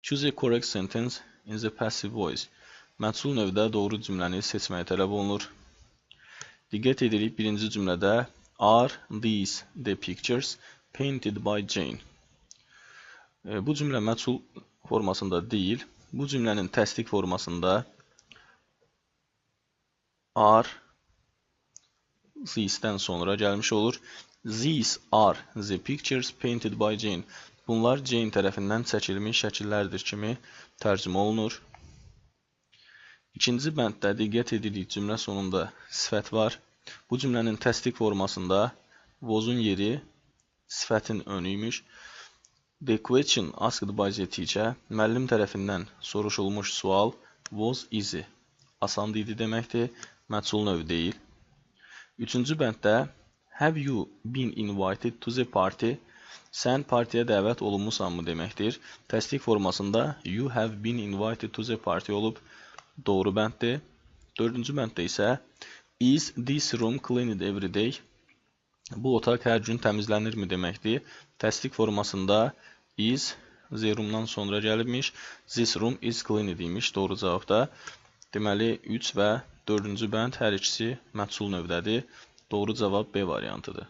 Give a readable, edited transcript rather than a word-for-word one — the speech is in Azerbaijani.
Choose a correct sentence in the passive voice. Məchul növdə doğru cümləni seçməyi tələb olunur. Diqqət edirik, birinci cümlədə Are these the pictures painted by Jane? Bu cümlə məchul formasında deyil. Bu cümlənin təsdiq formasında are these-dən sonra gəlmiş olur. These are the pictures painted by Jane. Bunlar Jane tərəfindən çəkilmiş şəkillərdir kimi tərcümə olunur. İkinci bənddə diqqət edirik, cümlə sonunda sifət var. Bu cümlənin təsdiq formasında was-un yeri sifətin önüymüş. The question asked by the teacher, müəllim tərəfindən soruşulmuş sual was easy, asan idi deməkdir, məchul növ deyil. Üçüncü bənddə have you been invited to the party? Sən partiyə dəvət olunmusanmı deməkdir. Təsdiq formasında you have been invited to the party olub, doğru bənddir. Dördüncü bənddə isə is this room cleaned every day? Bu otaq hər gün təmizlənirmi deməkdir. Təsdiq formasında is the room-dan sonra gəlibmiş. This room is cleaned imiş. Doğru cavabda. Deməli 3 və 4-cü bənd hər ikisi məchul növdədir. Doğru cavab B variantıdır.